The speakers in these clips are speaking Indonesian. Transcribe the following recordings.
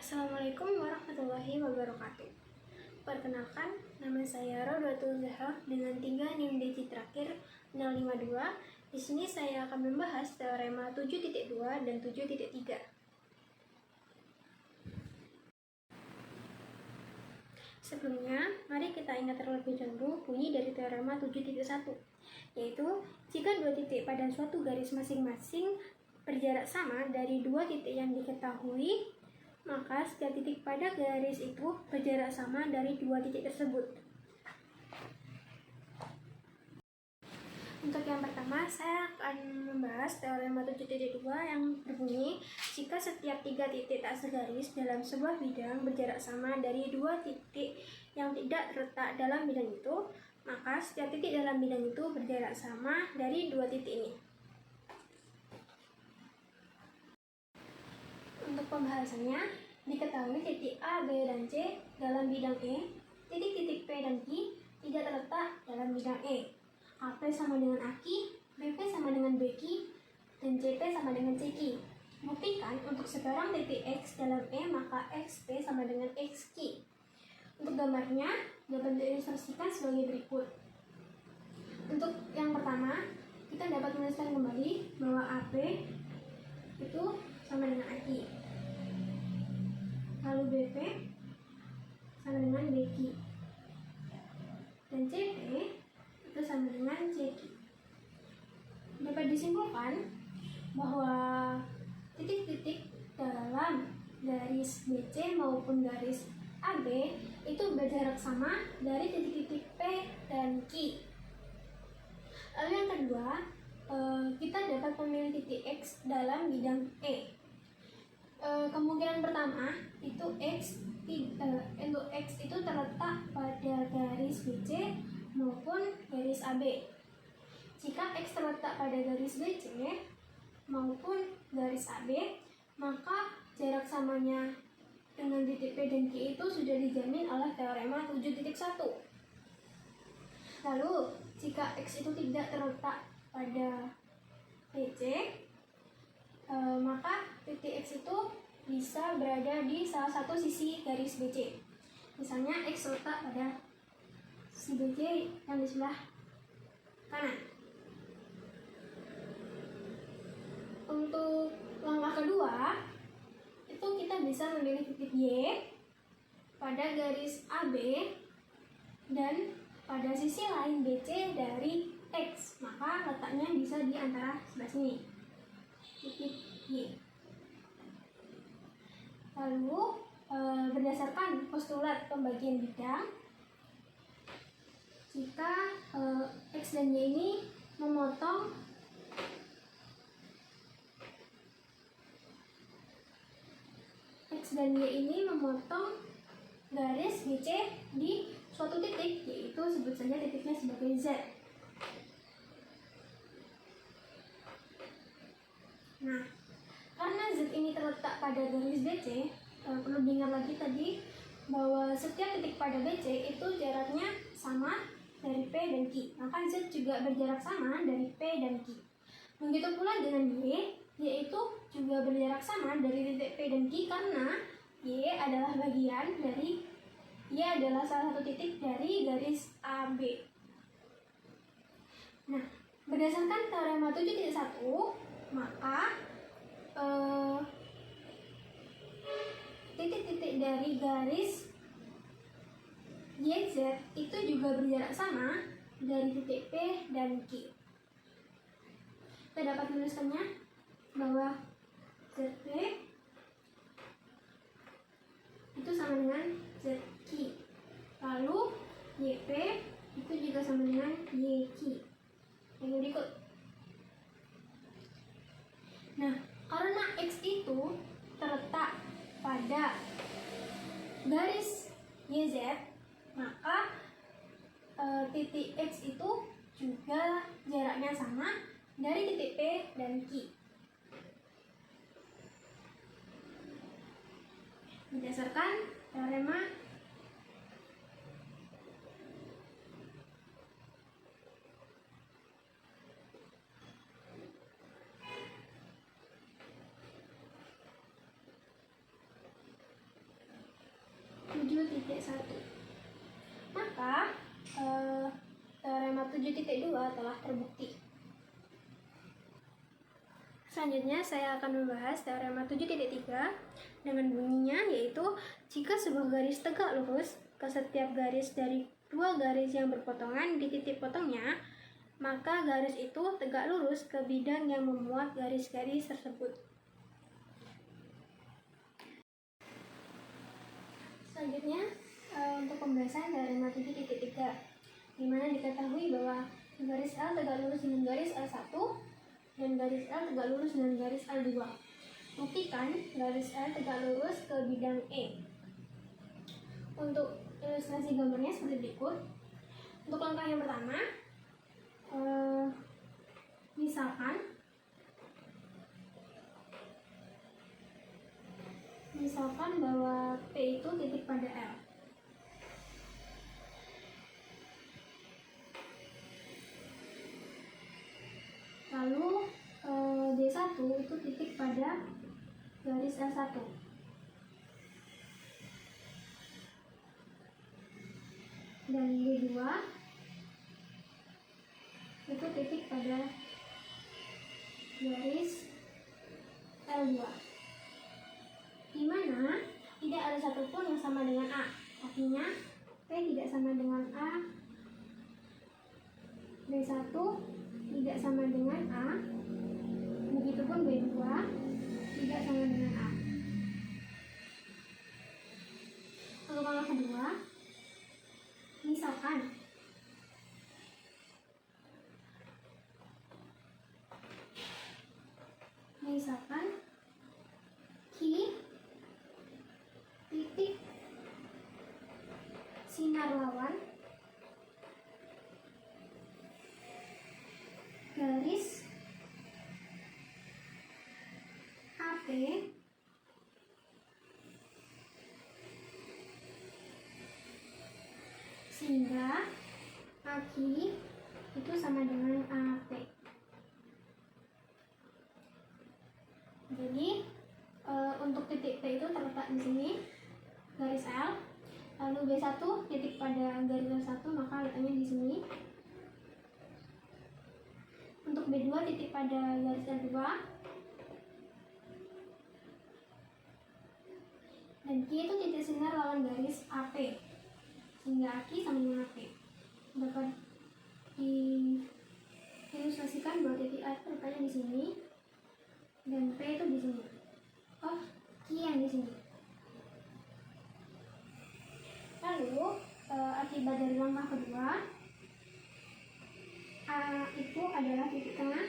Assalamualaikum warahmatullahi wabarakatuh. Perkenalkan, nama saya Rodatul Zahra dengan 3 NIM digit terakhir 052. Di sini saya akan membahas teorema 7.2 dan 7.3. Sebelumnya, mari kita ingat terlebih dahulu bunyi dari teorema 7.1, yaitu jika dua titik pada suatu garis masing-masing berjarak sama dari dua titik yang diketahui, maka setiap titik pada garis itu berjarak sama dari dua titik tersebut. Untuk yang pertama, saya akan membahas teorema 7.2 yang berbunyi jika setiap 3 titik tak segaris dalam sebuah bidang berjarak sama dari dua titik yang tidak terletak dalam bidang itu, maka setiap titik dalam bidang itu berjarak sama dari dua titik ini. Untuk pembahasannya, diketahui titik A, B, dan C dalam bidang E, titik-titik P dan Q tidak terletak dalam bidang E. AP sama dengan AK, BP sama dengan BQ, dan CP sama dengan CQ. Buktikan untuk sebarang titik X dalam E, maka XP sama dengan XQ. Untuk gambarnya, dapat diilustrasikan sebagai berikut. Untuk yang pertama, kita dapat menuliskan kembali bahwa AP itu sama dengan AK. Lalu BP sama dengan BQ. Dan CP itu sama dengan CQ. Dapat disimpulkan bahwa titik-titik dalam garis BC maupun garis AB itu berjarak sama dari titik-titik P dan Q. Lalu yang kedua, kita dapat memilih titik X dalam bidang E. Kemungkinan pertama itu X itu terletak pada garis BC maupun garis AB. Jika X terletak pada garis BC maupun garis AB, maka jarak samanya dengan titik P dan Q itu sudah dijamin oleh teorema 7.1. Lalu, jika X itu tidak terletak pada BC, maka titik X itu bisa berada di salah satu sisi garis BC. Misalnya X terletak pada si BC yang di sebelah kanan. Untuk langkah kedua, itu kita bisa memilih titik Y pada garis AB dan pada sisi lain BC dari X, maka letaknya bisa di antara sebelah sini, titik Y. Lalu berdasarkan postulat pembagian bidang, jika X dan Y ini memotong garis BC di suatu titik, yaitu sebut saja titiknya sebagai Z. Nah, karena Z ini terletak pada garis BC, perlu diingat lagi tadi bahwa setiap titik pada BC itu jaraknya sama dari P dan Q, maka Z juga berjarak sama dari P dan Q. Begitu pula dengan Y, yaitu juga berjarak sama dari titik P dan Q karena Y adalah salah satu titik dari garis AB. Nah, berdasarkan teorema 7.1, maka titik-titik dari garis YZ itu juga berjarak sama dari titik P dan Q. Kita dapat menuliskannya bahwa ZP itu sama dengan ZQ. Lalu YP itu juga sama dengan YQ. Yang berikut. Nah, karena X itu terletak pada garis YZ, maka titik X itu juga jaraknya sama dari titik P dan Q. Berdasarkan teorema 7.1. Maka teorema 7.2 telah terbukti. Selanjutnya saya akan membahas teorema 7.3 dengan bunyinya, yaitu jika sebuah garis tegak lurus ke setiap garis dari dua garis yang berpotongan di titik potongnya, maka garis itu tegak lurus ke bidang yang memuat garis-garis tersebut. Selanjutnya untuk pembahasan teorema 7.3, di mana diketahui bahwa garis L tegak lurus dengan garis L1 dan garis L tegak lurus dengan garis L2. Buktikan garis L tegak lurus ke bidang E. Untuk ilustrasi gambarnya seperti berikut. Untuk langkah yang pertama, misalkan bahwa P itu titik pada L. Lalu D1 itu titik pada garis L1. Dan D2 itu titik pada garis L2, di mana tidak ada satupun yang sama dengan A. Artinya P tidak sama dengan A, B1 tidak sama dengan A, begitupun B2 tidak sama dengan A. Untuk langkah kedua, misalkan Q titik sinar lawan garis AP sehingga AK itu sama dengan AP. Jadi untuk titik P itu terletak di sini, garis L. Lalu B1 titik pada garis L1, maka letaknya di sini. Untuk B2 titik pada garis L2. Dan Q itu titik sinar lawan garis AP, sehingga AK sama dengan AP. Dapat diilustrasikan bahwa titik A letaknya di sini dan P itu di sini. Oh, Q yang di sini. Lalu akibat dari langkah kedua, A itu adalah titik tengah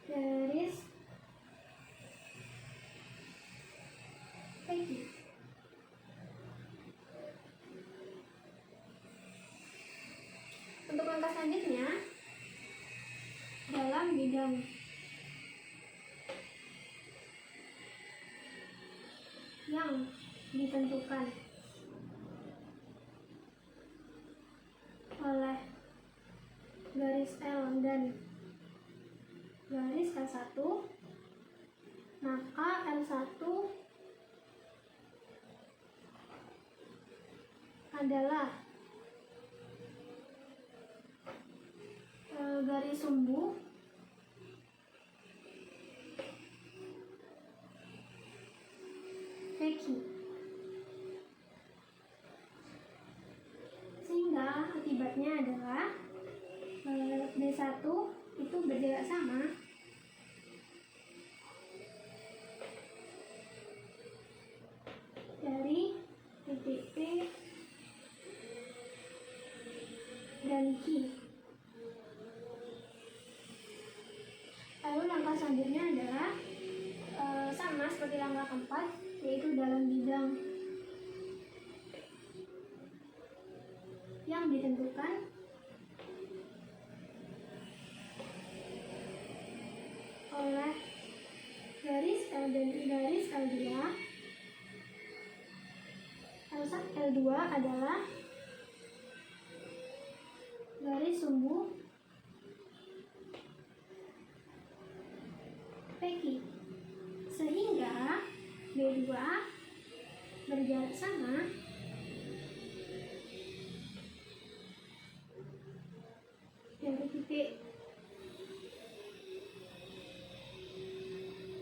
garis PQ. Untuk langkah selanjutnya, dalam bidang yang ditentukan oleh garis L dan garis L1, maka L1 adalah garis sumbu PQ, sehingga akibatnya adalah B1 itu berjarak sama dari titik P dan Q. Lalu langkah selanjutnya adalah sama seperti langkah keempat, yaitu dalam bidang yang ditentukan oleh garis L dan garis L2. L2 adalah garis sumbu PQ, sehingga B2 berjarak sama dari titik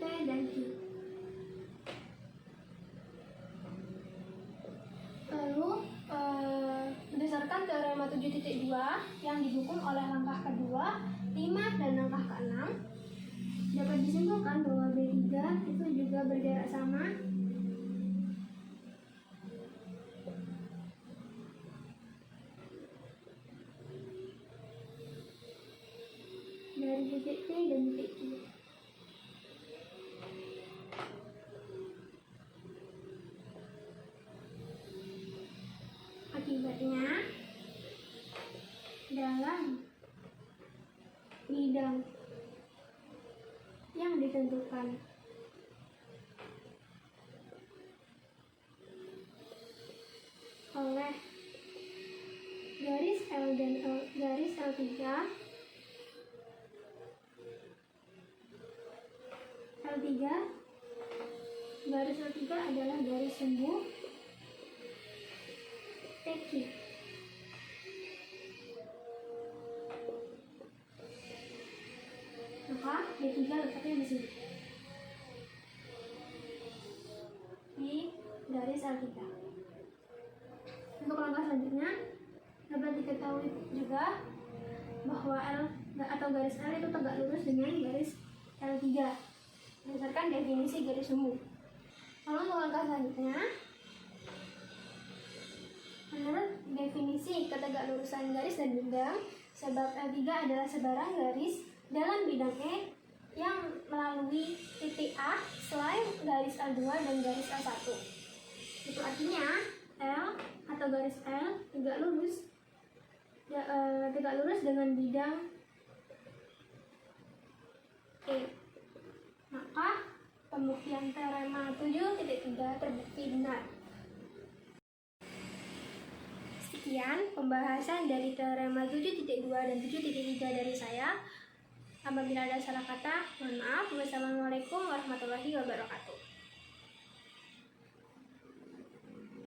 P dan Q. Lalu berdasarkan teorema 7.2 yang didukung oleh langkah kedua, 5 dan langkah ke-6, dapat disimpulkan bahwa B3 itu juga berjarak sama dari titik P dan titik Q. Akibatnya, dalam bidang yang ditentukan oleh garis L dan garis L3, garis L3 adalah garis sumbu PQ. Maka D3 letaknya di sini, di garis L3. Untuk langkah selanjutnya, dapat diketahui juga bahwa L atau garis L itu tegak lurus dengan garis L3 berdasarkan definisi garis sumbu. Lalu untuk langkah selanjutnya, menurut definisi ketegaklurusan garis dan bidang, sebab L3 adalah sebarang garis dalam bidang E yang melalui titik A selain garis L2 dan garis L1. Itu artinya L atau garis L tegak lurus dengan bidang E. Maka pembuktian teorema 7.3 terbukti benar. Sekian pembahasan dari teorema 7.2 dan 7.3 dari saya. Apabila ada salah kata, mohon maaf. Wassalamualaikum warahmatullahi wabarakatuh.